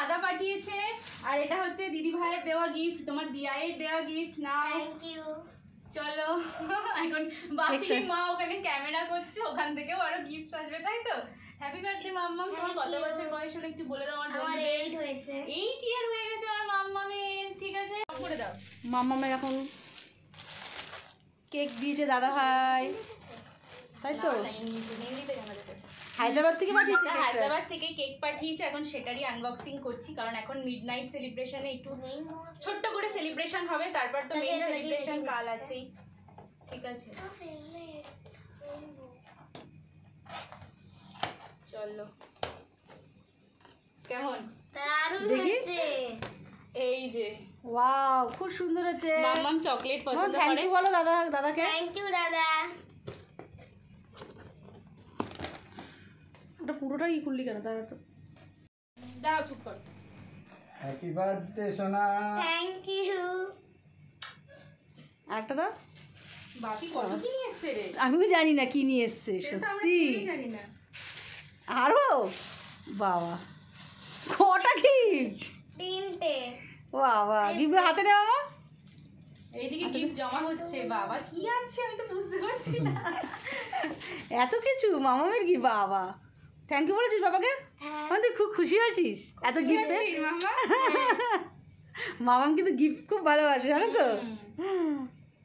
দাদা পাঠিয়েছে আর এটা হচ্ছে দিদি ভাইয়ের দেওয়া গিফট, তোমার দিয়ায়ের দেওয়া গিফট। Now thank you. চলো এখন বাপি মা ওখানে ক্যামেরা করছে, ওখান থেকেও আরো গিফট আসবে, তাই তো? হ্যাপি বার্থডে মাম্মাম। তোমার কত বছর বয়স হলো একটু বলে দাও। আমার 8 হয়েছে। 8 ইয়ার হয়ে গেছে আমার মাম্মামের। ঠিক আছে, করে দাও। মাম্মামের এখন কেক দিয়েছে দাদা ভাই, তাই তো? হায়দ্রাবাদ থেকে পাঠিয়েছে কেকটা? হায়দ্রাবাদ থেকে কেক পাঠিয়েছে, এখন সেটারই আনবক্সিং করছি, কারণ এখন মিডনাইট সেলিব্রেশনে একটু ছোট্ট করে সেলিব্রেশন হবে, তারপর তো মেইন সেলিব্রেশন কাল আছেই। ঠিক আছে চলো। কেমন দারুণ হয়েছে। এই যে ওয়াও, খুব সুন্দর হচ্ছে। মাম্মাম চকলেট পছন্দ থ্যাংক করে। ইউ বলো দাদাকে। থ্যাংক ইউ দাদা। ওটা পুরোটা কি করলি কেন? তার তো দাও, চুপ কর। হ্যাপি বার্থডে সোনা। Thank you. আরেকটা দাও। বাকি কত কি নিয়ে এসছে রে? আমিও জানি না কি নিয়ে এসছে, সেটা তো আমরা সত্যি কেউই জানি না। আরো বাবা কটা গিফট! 3টে। বাবা গিফট হাতে নে বাবা। এইদিকে গিফট জমা হচ্ছে। বাবা কি আছে আমি তো বুঝতে পারছি না। এত কিছু মামামের কি! বাবা থ্যাংক ইউ বলেছিস বাবাকে? হ্যাঁ। মানে তুই খুব খুশি হয়েছিস এত গিফট পেয়ে? বুঝছিস মাম্মা? মামাম কিন্তু গিফট খুব ভালোবাসে, জানো তো?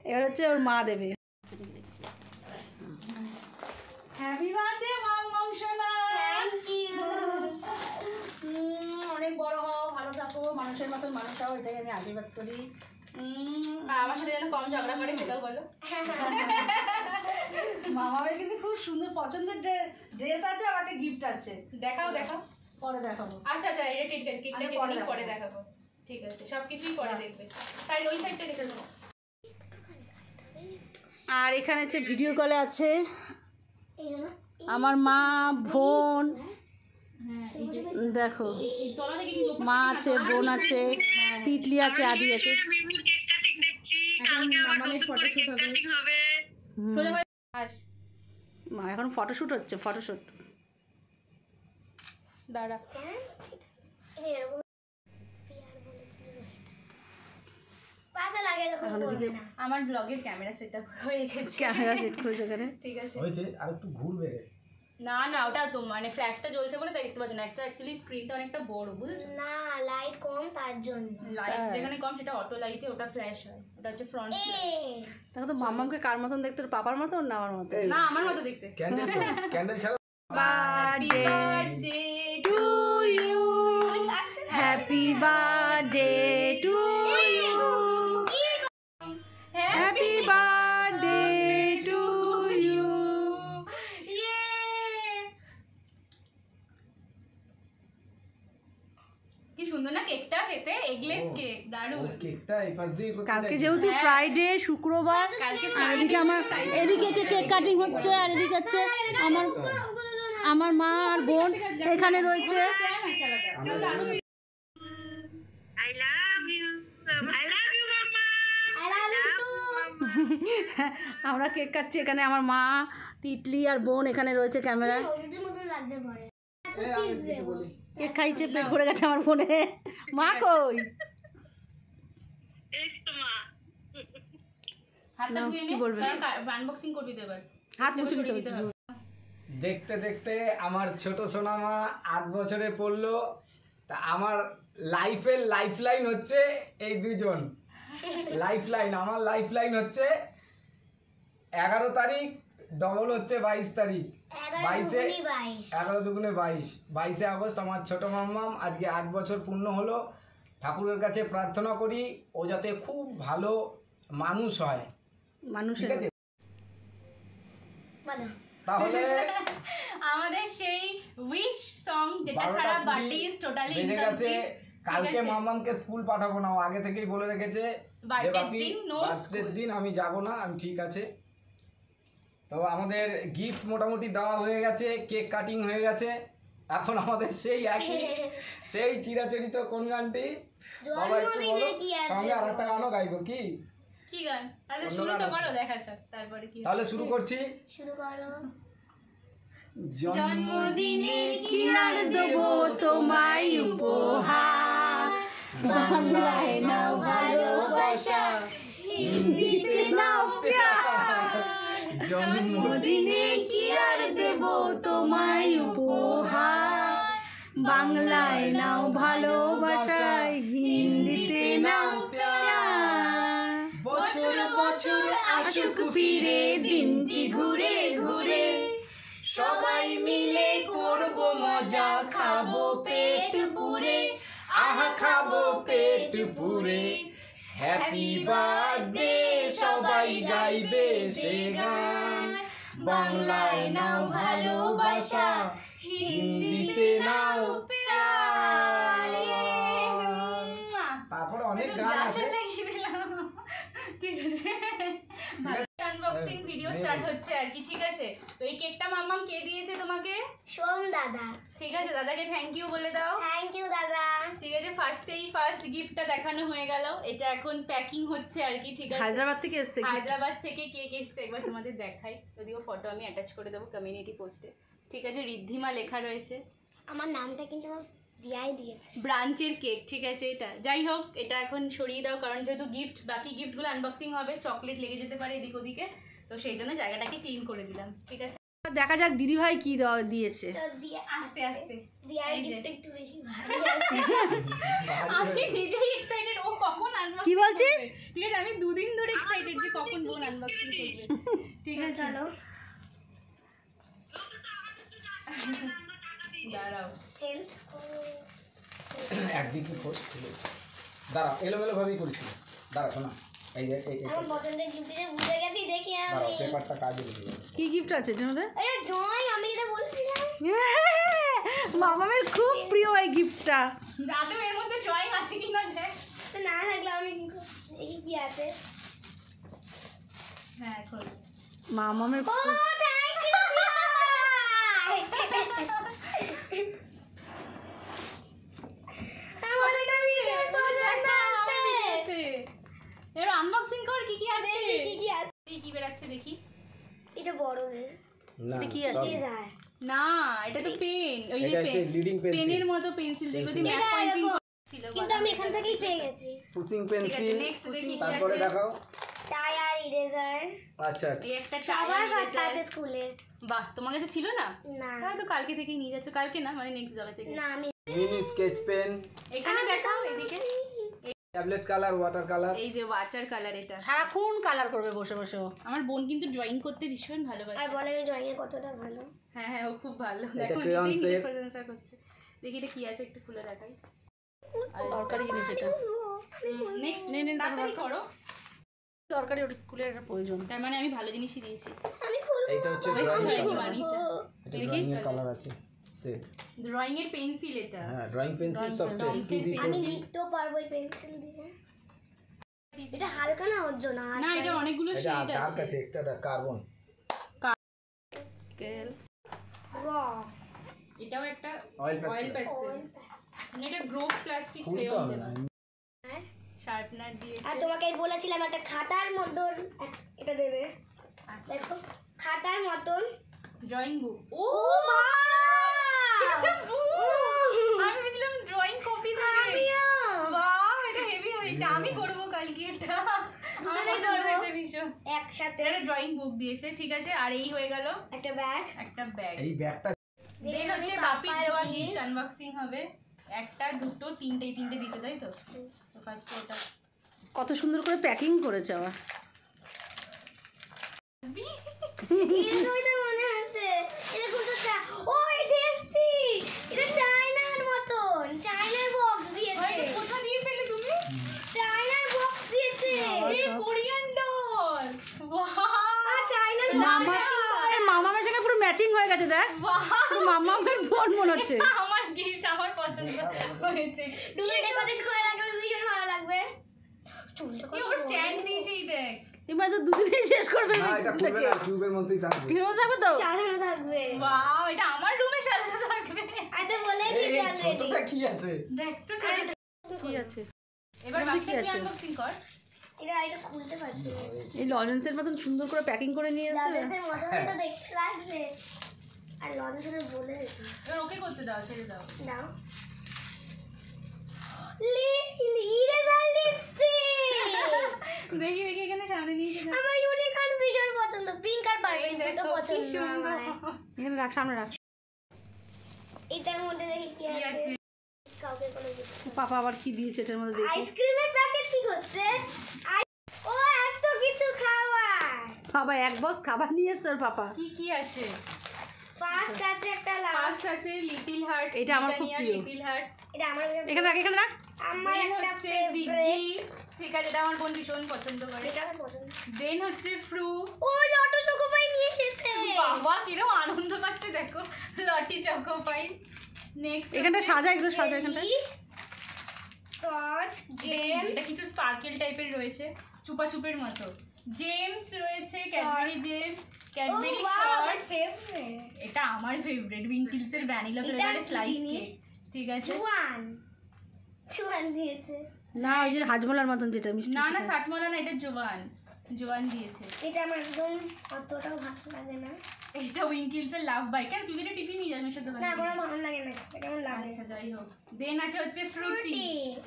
এবার হচ্ছে ওর মা দেবে। হ্যাপি বার্থডে মামাম সোনা। Thank you. অনেক বড় হও, ভালো থাকো, মানুষের মতন মানুষ হও, এটাই আমি আশীর্বাদ করি। আর আমার সাথে যেন কম ঝগড়া করে সেটাও বলো। মামামের কিন্তু খুব সুন্দর পছন্দের ড্রেস আছে, আর একটা গিফট আছে। দেখাও দেখাও। পরে দেখাবো। আচ্ছা আচ্ছা, এটা ঠিক আছে, কেকটা আচ্ছা, কেটে পরে নিই, দেখাবো। পরে দেখাবো। ঠিক আছে, সবকিছুই পরে দেখবে। তাই ওই সাইডটা রেখে দেবো। আর এখানে হচ্ছে ভিডিও কলে আছে এই জন্য আমার মা, বোন, হ্যাঁ এই যে দেখো এই তলা থেকে কিন্তু মা আছে, বোন আছে, তিতলি আছে, আদি আছে। এখন মামামের ফটোশুট হবে। সোজা হয়ে আস। মা এখন ফটোশুট হচ্ছে, ফটোশুট। দাঁড়া। এই যে এরকম পিয়ার বলেছিল রোহিত। পাতা লাগে এরকম এখন করবে ওদিকে না। আমার ব্লগের ক্যামেরা সেটআপ হয়ে গেছে। ক্যামেরা সেট করেছে এখানে। ঠিক আছে। হয়েছে আর একটু ঘুরবে রে। না না, ওটা তো মানে ফ্ল্যাশটা জ্বলছে বলে তাই দেখতে পাচ্ছ না। একটা অ্যাকচুয়ালি স্ক্রিনটা অনেকটা বড়, বুঝেছো? না লাইট কম তার জন্য। লাইট তাই? যেখানে কম সেটা অটো লাইটে, ওটা ফ্ল্যাশ হয়, ওটা হচ্ছে ফ্রন্ট ফ্ল্যাশ। দেখো তো মামামকে কার মতন দেখতে, ওর পাপার মতন না আমার মতন? না আমার মতো দেখতে। ক্যান্ডেল ক্যান্ডেল ছাড়া happy birthday to you, happy birthday to you, happy birthday to you. কি সুন্দর না কেকটা খেতে, এগলেস কেক, দারুণ। কেকটা এই পাশ দিয়ে করতে কালকে চাইছি। যেহেতু ফ্রাইডে, শুক্রবার, আর এদিকে আমার এদিকে হচ্ছে কেক কাটিং হচ্ছে, আর এদিকে হচ্ছে আমার মা আর বোন এখানে রয়েছে। আমরা কেক কাটছি, এখানে আমার মা, তিতলি আর বোন এখানে রয়েছে ক্যামেরায়। ওষুধের মতন লাগছে ঘরে। এই আমি কিছু বলি। কেক খাইছে, পেট ভরে গেছে আমার বোনে। মা কই? হাতটা ধুয়ে কি নে, বলবে? আনবক্সিং করবি তো এবার। হাত মুছে নিতে হবে। দেখতে দেখতে আমার ছোট সোনা মা 8 বছরে পড়লো। তা আমার লাইফের লাইফলাইন হচ্ছে এই দুজন। লাইফলাইন, আমার লাইফলাইন হচ্ছে 11 তারিখ, ডবল হচ্ছে 22 তারিখ। 22-এ 11 দুগুণে 22, 22শে আগস্ট আমার ছোট মাম্মাম আজকে 8 বছর পূর্ণ হলো। ঠাকুরের কাছে প্রার্থনা করি ও যাতে খুব ভালো মানুষ হয়, মানুষের ঠিক আছে? বলো। তাহলে আমাদের সেই উইশ সং যেটা 12টা ছাড়া 20 বার্থডে ইজ টোটালি বেজে গেছে। ইনকমপ্লিট। কালকে মামামকে স্কুল পাঠাবো না, ও আগে থেকেই বলে রেখেছে যে Birthday বাপি দিন no বার্থডে school। দিন আমি যাব না। আমি ঠিক আছে। তো আমাদের গিফট মোটামুটি দেওয়া হয়ে গেছে, কেক কাটিং হয়ে গেছে। এখন আমাদের সেই একই সেই চিরাচরিত কোন গানটি বাবা একটু বলো, সঙ্গে আর একটা গানও গাইবো কি? কি গান? আচ্ছা অন্য শুরু গান তো আছে। করো, দেখা যাক তারপরে কি হয়। তাহলে শুরু করছি। শুরু করো। জন্মদিনে কি আর দেবো তোমায় উপহার, বাংলায় নাও ভালোবাসা, হিন্দিতে নাও প্যার। জন্মদিনে কি আর দেবো তোমায় উপহার, বাংলায় নাও ভালোবাসা, হিন্দিতে নাও প্যার। বছর বছর আসুক ফিরে দিনটি ঘুরে ঘুরে, সবাই মিলে করব মজা, খাবো পেট পুরে, আহা খাবো পেট পুরে। হ্যাপি বার্থডে সবাই গাইবে সে গান, বাংলায় নাও ভালোবাসা, হিন্দিতে নাও প্যার। তারপরে অনেক গান আছে। ঠিক আছে, আনবক্সিং ভিডিও স্টার্ট হচ্ছে আর কি। ঠিক আছে, তো এই কেকটা মাম্মাম কে দিয়েছে তোমাকে? সোম দাদা। ঠিক আছে, দাদাকে থ্যাংক ইউ বলে দাও। থ্যাংক ইউ দাদা। ঠিক আছে, ফার্স্ট গিফটটা দেখানো হয়ে গেল, এটা এখন প্যাকিং হচ্ছে আর কি। ঠিক আছে, হায়দ্রাবাদ থেকে এসছে হায়দ্রাবাদ থেকে কেক এসছে, একবার তোমাদের দেখাই, যদিও ফটো আমি অ্যাটাচ করে দেবো কমিউনিটি পোস্টে। ঠিক আছে, ঋদ্ধিমা লেখা রয়েছে, আমার নামটা কিন্তু আমার দিয়াই দিয়েছে। ব্রাঞ্চের কেক। ঠিক আছে, এটা যাই হোক, এটা এখন সরিয়ে দাও, কারণ যেহেতু বাকি গিফটগুলো আনবক্সিং হবে, চকলেট লেগে যেতে পারে এদিক ওদিকে, তো সেই জন্য জায়গাটাকে ক্লিন করে দিলাম। ঠিক আছে, দেখা যাক দিদি ভাই কি দিয়েছে। চল দিয়া আস্তে আস্তে। দিয়ার এই যে। গিফট একটু বেশি ভারী আছে। আমি নিজেই এক্সাইটেড, ও কখন আনবক্সিং কি বলছিস? ঠিক আছে, আমি দুদিন ধরে এক্সাইটেড যে কখন বোন আনবক্সিং করবে। ঠিক আছে, চলো দাঁড়াও। হেল্প। একদিকে দাঁড়া, এলোমেলো ভাবেই করেছিল। দাঁড়া শোনা, এই যে আমার পছন্দের গিফট যে ভুলে গেছি, দেখি দাঁড়াও, আমি। পেপারটা কাজে লেগে যাবে। কি গিফট আছে এটার মধ্যে? আরে জয়, আমি এটা বলছিলাম। মামামের খুব প্রিয় এই গিফটটা। দাদু এর মধ্যে ড্রয়িং আছে কিনা দেখ। তো না থাকলে আমি কি দেখি কি আছে। হ্যাঁ, খোল। মামামের ও থ্যাংক ইউ। আমার এটা ভীষণ পছন্দ আছে। এর আনবক্সিং কর, কি কি আছে, দেখি কি কি আছে। এই কি বেরাচ্ছে দেখি। এটা বড় যে না, এটা কি আছে? চেজার। না, এটা তো পেন, ওই যে এটা হচ্ছে leading pencil। পেনের মতো পেন্সিল, যেগুলো দিয়ে ম্যাপ এটা পয়েন্টিং এরকম। ছিল। কিন্তু আমি এখান থেকেই পেয়ে গেছি। পুশিং ঠিক আছে, পেন্সিল। নেক্সট দেখি কি তারপরে আছে। দেখাও। Tyre eraser. আচ্ছা, এই একটা সবার টায়ার কাছে আছে স্কুলে। বাহ, তোমার কাছে ছিল না? না তাহলে তো কালকে থেকেই নিয়ে যাচ্ছ। কালকে না, মানে নেক্সট জবে থেকে। না আমি মিনি স্কেচ পেন, এখানে দেখাও, এদিকে। Tablet colour, water colour. এই যে ওয়াটার কালার, এটা সারাক্ষণ কালার করবে বসে বসে ও। আমার বোন কিন্তু ড্রয়িং করতে ভীষণ আর ভালোবাসে। বলে আমি ড্রয়িং এ কতটা ভালো। হ্যাঁ হ্যাঁ, ও খুব ভালো। এটা দেখো, crayons নিজেই নিজে এর। প্রশংসা করছে। দেখি এটা কি আছে, একটু খুলে দেখাই। দরকারি জিনিস এটা। নেক্সট, নে, নে, তাড়াতাড়ি করো। দরকারি, ওর স্কুলের প্রয়োজন। তার মানে আমি ভালো জিনিসই দিয়েছি। আমি খুলবো। এইটা হচ্ছে ওই ড্রয়িং drawing কালার। বানিটা। এটা দেখি ড্রয়িং এর তাহলে। কালার আছে সেট। ড্রয়িং এর পেন্সিল এটা। হ্যাঁ, ড্রয়িং পেন্সিল সব সেট। Drawing সিবি pencil। আমি লিখতেও পারবো এই পেন্সিল দিয়ে। এটা হালকা না ওর জন্য। না, এটা অনেকগুলো এটা শেড ডার্ক আছে। আছে, এক্সট্রা কার্বন। স্কেল, র এটাও একটা অয়েল অয়েল পেস্টেল। পেস্টেল। মানে এটা গ্রোভ প্লাস্টিক খুলতে ক্রেয়ন হবে দেওয়া। না। শার্পনার দিয়েছে। আর তোমাকে বলেছিলাম একটা খাতার মতন এটা দেবে। আচ্ছা, দেখো খাতার মতন। Drawing book. ও মা! এটা book! আমি ভেবেছিলাম ড্রয়িং কপি দেবে। আমিও। বাহ, এটা হেভি হয়েছে। আমি করব কালকে এটা। আমার দুজনেই পছন্দ করবো। হয়েছে ভীষণ। একসাথে এটা ড্রয়িং বুক দিয়েছে। ঠিক আছে, আর এই হয়ে গেল একটা ব্যাগ। একটা ব্যাগ। এই ব্যাগটা দেন হচ্ছে বাপির দেওয়া গিফট আনবক্সিং হবে। একটা, দুটো, তিনটে দিয়েছে, তাই তো? তো ফার্স্ট ওটা। কত সুন্দর করে প্যাকিং করেছে আবার। এরকমই তো মনে হচ্ছে। এরকম তো ও এটা এসছি। এটা চায়নার মতন। চায়নার বক্স দিয়েছে। এটা কোথা দিয়ে পেলে তুমি? চায়নার বক্স দিয়েছে। এই কোরিয়ান ডল। বাহ! আর চায়নার মামা মামামের সঙ্গে পুরো ম্যাচিং হয়ে গেছে, দেখ। বাহ! পুরো মামামের বোন মনে হচ্ছে। আমার গিফট আমার পছন্দ হয়েছে। তুমি ডেকোরেট করে রাখলে ভীষণ ভালো লাগবে। চুলটা কি ওর স্ট্যান্ড দিয়েছেই দেখ। এবার তো দুদিনেই শেষ করবে না, এটা খুলবে না, টিউবের মধ্যেই থাকবে। ঠিক থাকবে তো? সাজানো থাকবে। বাহ, এটা আমার রুমে সাজানো থাকবে। আর তো বলে এই দিয়েছি অলরেডি। ছোটটা কি আছে? দেখ তো ছোট। কি আছে? এবার এর মধ্যে কি বাকিটা কি আছে? আনবক্সিং কর। এটা খুলতে পারছি না। এই লজেন্সের মতন সুন্দর করে প্যাকিং করে নিয়ে এসেছে। লাভের মতন এটা দেখতে লাগছে। আর লজেন্স হলে বলে দিতাম। এবার ওকে করতে দাও, ছেড়ে দাও। দাও ইরেজার লিপস্টিক দেখি দেখি এখানে সামনে নিয়েছে। আমার ইউনিকর্ন ভীষণ পছন্দ, পিঙ্ক আর পার্পল দুটো পছন্দ আমার। এখানে রাখ, সামনে রাখ। এটার মধ্যে দেখি কি কি আছে। আছে? কাউকে কোনো কিছু পাপা আবার কি দিয়েছে এটার মধ্যে দেখি। আইসক্রিমের প্যাকেট কি করছে? ও এত কিছু খাবার। বাবা এক বক্স খাবার নিয়ে এসছে ওর পাপা। কি কি আছে? ফার্স্ট আছে একটা লাভ, ফার্স্ট আছে লিটল হার্টস, এটা আমার খুব প্রিয়। Little hearts. এটা আমার এখানে রাখ, এখানে রাখ। আমার দেন একটা হচ্ছে ফেভারিট, জিগি, ঠিক আছে, এটা আমার বোন ভীষণ পছন্দ করে। এটা আমার পছন্দ। দেন হচ্ছে ফ্রু। ও লটো চোকোপাই নিয়ে এসেছে। বাবা কিরকম আনন্দ পাচ্ছে দেখো, লটি চকোপাই। নেক্সট এখানটা সাজা, এগুলো সাজা এখানটা। সস জেম, এটা কিছু স্পার্কেল টাইপের রয়েছে, চুপা চুপের মতো। জেমস রয়েছে, ক্যাডবেরি জেমস, ক্যাডবেরি শর্টস। এটা আমার ফেভারিট, উইঙ্কিলস এর ভ্যানিলা ফ্লেভারের স্লাইস কেক, ঠিক আছে। জুয়ান দিয়েছে। না ওই যে হাজমোলার মতন যেটা মিষ্টি। না না সাতমলা না, এটা জোয়ান, জোয়ান দিয়েছে। এটা আমার একদম অতটাও ভালো লাগে না। এটা উইঙ্কিলস এর লাভ বাইট। কেন তুই এটা টিফিন নিয়ে যাস মেশো দোকানে? না আমার ভালো লাগে না, এটা কেমন লাগে। আচ্ছা যাই হোক। দেন আছে হচ্ছে ফ্রুটি,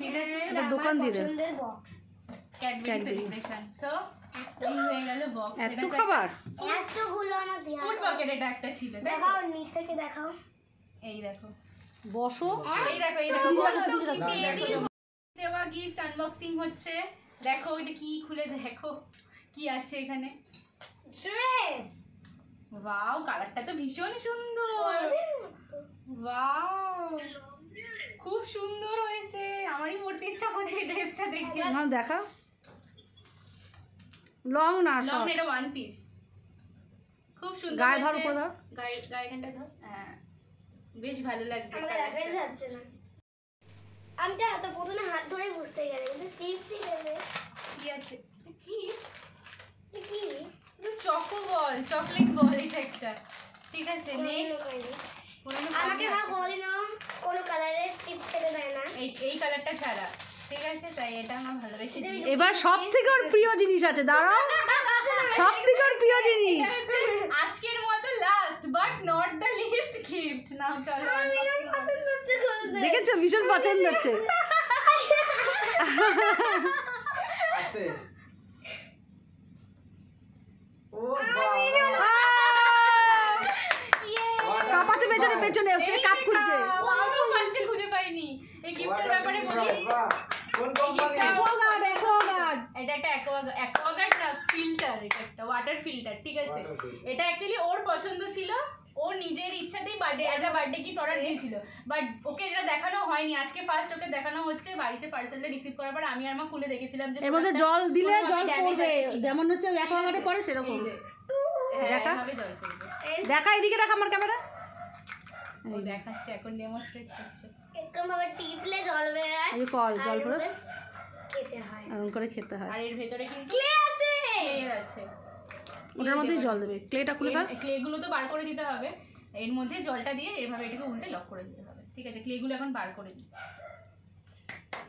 ঠিক আছে, এটা দোকান দিয়ে দেন। পছন্দের box. Cadbury Cadbury। Celebration. So এই হয়ে গেল বক্স। এত খাবার। এতগুলো আমার দেয়া। ফুড পকেট এটা একটা ছিল, তাই তো? দেখাও নিচ থেকে দেখাও। এই দেখো, বসো। এই দেখো, এই দেখো, এতগুলো কত gift gift table। দেখো। দেওয়া গিফট আনবক্সিং হচ্ছে। দেখো এটা কি, খুলে দেখো কি আছে এখানে। ড্রেস। ওয়াও, কালারটা তো ভীষণ সুন্দর। ওয়াও, খুব সুন্দর হয়েছে। আমারই পড়তে ইচ্ছা করছে ড্রেসটা দেখে। না দেখা। লং না লং, শর্ট। এটা ওয়ান পিস, খুব সুন্দর। গায়ে ধর, হয়েছে। উপরে ধর। গায়ে গায়ে এখানটা ধর। হ্যাঁ, বেশ ভালো লাগছে আমার কালারটা। অ্যাড্রেস যাচ্ছে না। আমি তো এত প্রথমে হাত ধরে বুঝতে গেলে কিন্তু চিপসই দেবে। কি আছে? চিপস, এটা কি? চকো বল, চকলেট বল, এটা একটা, ঠিক আছে। নেক্সট আমাকে মা বলিল কোন কালারের চিপস খেতে দেয় না। এই কালারটা ছাড়া, ঠিক আছে, তাই এটা আমার ভালোবেসে দিয়েছে। এবার সব থেকে ওর প্রিয় জিনিস আছে, দাঁড়াও। সব থেকে ওর প্রিয় জিনিস। এটা হচ্ছে আজকের মতো last but not the least gift. নাও চলো unboxing করো। পছন্দ হচ্ছে খুলতে। দেখেছো ভীষণ পছন্দ হচ্ছে। আস্তে। ও বাবা, Yay! কাপ আছে পেছনে, পেছনে কে কাপ খুঁজছে। আমিও ফার্স্টে খুঁজে পাইনি। এই গিফটের ব্যাপারে বলি। বাহ, কোন কোম্পানি? Aquaguard, Aquaguard. এটা একটা অ্যাকোয়াগার্ড না, ফিল্টার, এটা একটা ওয়াটার ফিল্টার, ঠিক আছে। Water filter। এটা অ্যাকচুয়ালি ওর পছন্দ ছিল, ও নিজের ইচ্ছাতেই birthday as a birthday gift order দিয়েছিল, বাট ওকে এটা দেখানো হয়নি। আজকে ফার্স্ট ওকে দেখানো হচ্ছে। বাড়িতে পার্সেলটা রিসিভ করার পর আমি আর মা খুলে দেখেছিলাম যে এর মধ্যে product-টা জল দিলে কোনোভাবে জল damage পড়বে, আছে কিনা। যেমন হচ্ছে অ্যাকোয়াগার্ডে পড়ে সেরকম। এই যে, হ্যাঁ, দেখা। এভাবে জল পড়বে। দেখা, এদিকে রাখ আমার ক্যামেরা। ও দেখাচ্ছে, এখন ডেমনস্ট্রেট করছে। এরকম ভাবে টিপলে জল বেরায়। এই যে কল, জল আর পড়ে ওদের খেতে হয়। এরকম করে খেতে হয়। আর এর ভেতরে কিন্তু ক্লে আছে। ক্লে আছে, ওটার মধ্যেই জল দেবে। ক্লেটা খুলে দাও। ক্লে গুলো তো বার করে দিতে হবে। এর মধ্যে জলটা দিয়ে এভাবে এটাকে উল্টে লক করে দিতে হবে, ঠিক আছে। ক্লে গুলো এখন বার করে দিই।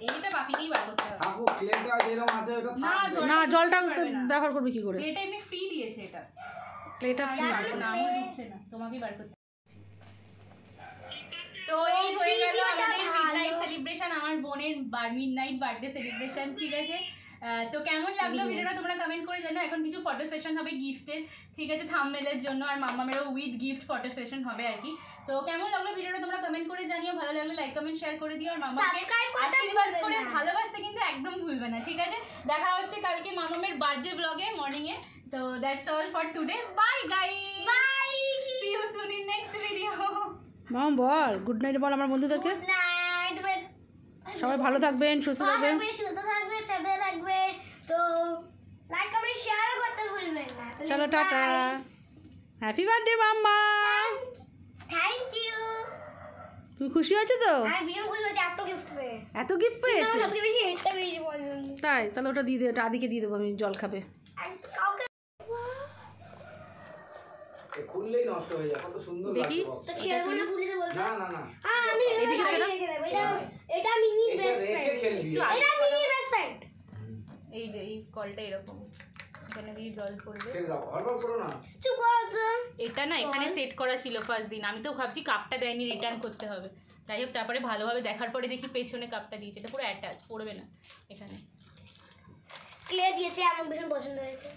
এইটা বাপিকেই বার করতে হবে। থাকুক, ক্লেটা যেরকম আছে ওটা না, থাকবে। না জলটা পারবে না। ব্যবহার করবে কি করে? ক্লেটা এমনি ফ্রি দিয়েছে এটা। ক্লেটা আমি free। বার করতে- আমার ঢুকছে না, তোমাকেই বার করতে হবে। তো এই হয়ে গেল ভিডিওটা আমাদের মিডনাইট ভালো। সেলিব্রেশন, আমার বোনের মিডনাইট বার্থডে সেলিব্রেশন, ঠিক আছে। তো কেমন লাগলো ভিডিওটা তোমরা কমেন্ট করে জানো। এখন কিছু ফটো সেশন হবে গিফটের, ঠিক আছে, থাম্বনেলের জন্য, আর মাম্মামেরও উইথ গিফট ফটো সেশন হবে আর কি। তো কেমন লাগলো ভিডিওটা তোমরা কমেন্ট করে জানিও। ভালো লাগলে লাইক কমেন্ট শেয়ার করে দিও, আর মাম্মাকে Subscribe করতে আশীর্বাদ ভুলবে করে না। ভালোবাসতে কিন্তু একদম ভুলবে না, ঠিক আছে। দেখা হচ্ছে কালকে মাম্মামের বার্থডে ব্লগে মর্নিং এ। তো that's all for today, bye guys, bye. See you soon in next video. Mum বল গুড নাইট বল আমার বন্ধুদেরকে। Good night. সবাই ভালো থাকবেন, সুস্থ থাকবেন। সুস্থ থাকবে, সাথে থাকবে। তো লাইক কমেন্ট শেয়ার করতে ভুলবেন না। চলো টাটা। হ্যাপি বার্থডে মাম্মা। Thank you. তুমি খুশি হয়েছো তো? আমি ভীষণ খুশি হয়েছি এত গিফট পেয়ে। এত গিফট পেয়েছো? আমার সবথেকে বেশি এটা বেশি পছন্দ। তাই তাহলে ওটা দিয়ে দে, ওটা আদিকে দিয়ে দেবো আমি, জল খাবে। আর কাউকে এ খুললেই নষ্ট হয়ে যায়, কত সুন্দর দেখি। লাগছে box তো টা। খেলবো না পুলিশে বলছে। না না না, আমি এদিকে শাড়ি ফেলো। রেখে দেবো। এটা মিনির এটা বেস্ট রেখে ফ্রেন্ড। খেলবি। এটা মিনির বেস্ট ফ্রেন্ড। এই যে এই কলটা এরকম, এখানে দিয়ে জল পড়বে। ছেড়ে দাও, হড়বড় করো না। চুপ করো তো। এটা না এখানে সেট করা ছিল ফার্স্ট দিন, আমি তো ভাবছি কাপটা দেয়নি, রিটার্ন করতে হবে। যাই হোক তারপরে ভালোভাবে দেখার পরে দেখি পেছনে কাপটা দিয়েছে, এটা পুরো অ্যাটাচ, পড়বে না এখানে। ক্লে দিয়েছে, আমার ভীষণ পছন্দ হয়েছে।